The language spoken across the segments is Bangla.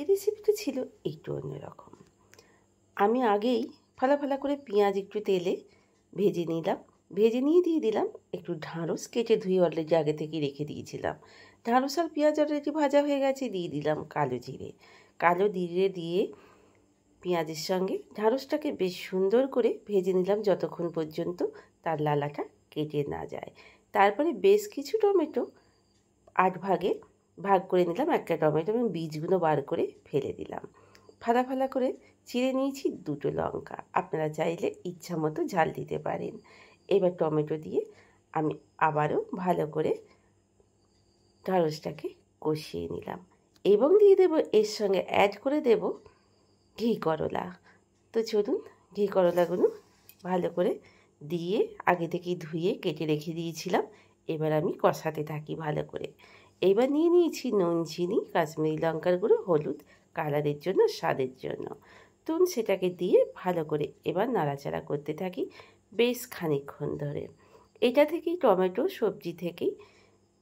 আজকের রেসিপিটা ছিল একটু অন্যরকম। আমি আগেই ফালা ফালা করে পেঁয়াজ একটু তেলে ভেজে নিলাম। ভেজে নিয়ে দিয়ে দিলাম একটু ঢ্যাঁড়স, কেটে ধুয়ে অলরেডি আগে থেকেই রেখে দিয়েছিলাম। ঢ্যাঁড়স আর পেঁয়াজ অলরেডি ভাজা হয়ে গেছে, দিয়ে দিলাম কালো জিরে। কালো জিরে দিয়ে পেঁয়াজের সঙ্গে ঢ্যাঁড়সটাকে বেশ সুন্দর করে ভেজে নিলাম যতক্ষণ পর্যন্ত তার লালাটা কেটে না যায়। তারপরে বেশ কিছু টমেটো 8 ভাগে ভাগ করে নিলাম। একটা টমেটো এবং বীজগুলো বার করে ফেলে দিলাম। ফালা ফালা করে চিড়ে নিয়েছি 2টো লঙ্কা। আপনারা চাইলে ইচ্ছা মতো ঝাল দিতে পারেন। এবার টমেটো দিয়ে আমি আবারও ভালো করে ঢ্যাঁড়সটাকে কষিয়ে নিলাম এবং দিয়ে দেব এর সঙ্গে অ্যাড করে দেব ঘি করলা। তো চলুন ঘি করলাগুলো ভালো করে দিয়ে আগে থেকেই ধুয়ে কেটে রেখে দিয়েছিলাম। এবার আমি কষাতে থাকি ভালো করে। এবার নিয়ে নিয়েছি নুন, চিনি, কাশ্মীরি লঙ্কার গুঁড়ো, হলুদ কালারের জন্য, স্বাদের জন্য। তো সেটাকে দিয়ে ভালো করে এবার নাড়াচাড়া করতে থাকি বেশ খানিকক্ষণ ধরে। এটা থেকেই টমেটো সবজি থেকেই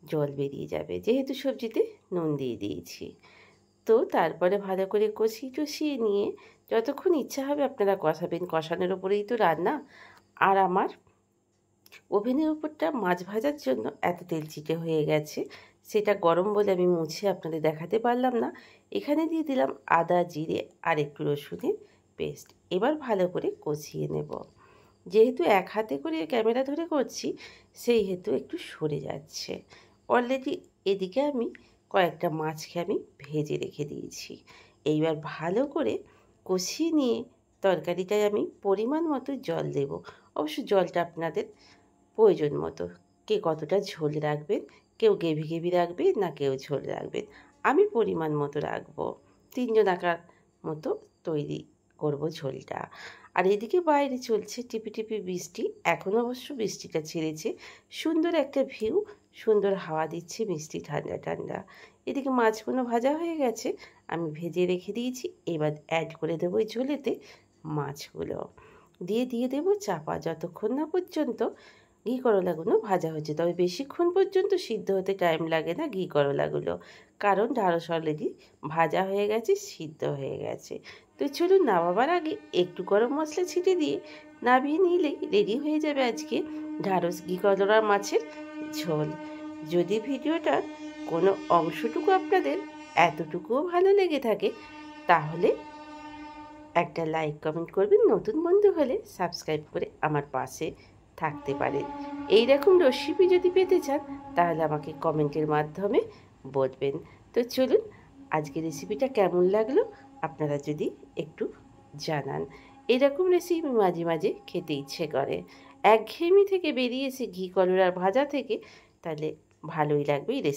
জল বেরিয়ে যাবে, যেহেতু সবজিতে নুন দিয়ে দিয়েছি। তো তারপরে ভালো করে কষিয়ে নিয়ে যতক্ষণ ইচ্ছা হবে আপনারা কষাবেন। কষানোর ওপরেই তো রান্না। আর আমার ওভেনের উপরটা মাছ ভাজার জন্য এত তেল চিটে হয়ে গেছে, সেটা গরম বলে আমি মুছে আপনাদের দেখাতে পারলাম না। এখানে দিয়ে দিলাম আদা, জিরে আর একটু রসুনের পেস্ট। এবার ভালো করে কষিয়ে নেব। যেহেতু এক হাতে করে ক্যামেরা ধরে করছি, সেই হেতু একটু সরে যাচ্ছে। অলরেডি এদিকে আমি কয়েকটা মাছকে আমি ভেজে রেখে দিয়েছি। এইবার ভালো করে কষিয়ে নিয়ে তরকারিটায় আমি পরিমাণ মতো জল দেব। অবশ্য জলটা আপনাদের প্রয়োজন মতো, কে কতটা ঝোল রাখবেন। কেউ গ্রেভি গ্রেভি রাখবেন, না কেউ ঝোল রাখবেন। আমি পরিমাণ মতো রাখবো। 3 জনাকার মতো তৈরি করব ঝোলটা। আর এদিকে বাইরে চলছে টিপি টিপি বৃষ্টি। এখন অবশ্য বৃষ্টিটা ছেড়েছে। সুন্দর একটা ভিউ, সুন্দর হাওয়া দিচ্ছে, মিষ্টি ঠান্ডা ঠান্ডা। এদিকে মাছগুলো ভাজা হয়ে গেছে, আমি ভেজে রেখে দিয়েছি। এবার অ্যাড করে দেবো এই ঝোলেতে মাছগুলো। দিয়ে দেবো চাপা, যতক্ষণ না পর্যন্ত ঘি করলাগুলো ভাজা হচ্ছে। তবে বেশিক্ষণ পর্যন্ত সিদ্ধ হতে টাইম লাগে না ঘি করলাগুলো, কারণ ঢ্যাঁড়স অলরেডি ভাজা হয়ে গেছে, সিদ্ধ হয়ে গেছে। তো চলুন নামাবার আগে একটু গরম মশলা ছিটে দিয়ে নামিয়ে নিলেই রেডি হয়ে যাবে আজকে ঢ্যাঁড়স ঘি করলা মাছের ঝোল। যদি ভিডিওটার কোনো অংশটুকু আপনাদের এতটুকুও ভালো লেগে থাকে, তাহলে একটা লাইক কমেন্ট করবেন। নতুন বন্ধু হলে সাবস্ক্রাইব করে আমার পাশে থাকতে পারেন। এই রকম রেসিপি যদি পেতে চান, তাহলে আমাকে কমেন্টের মাধ্যমে বলবেন। তো চলুন আজকের রেসিপিটা কেমন লাগলো আপনারা যদি একটু জানান। এরকম রেসিপি মাঝে মাঝে খেতে ইচ্ছে করে। একঘেয়েমি থেকে বেরিয়ে এসে ঘি করলার ভাজা থেকে, তাহলে ভালোই লাগবে এই রেসিপি।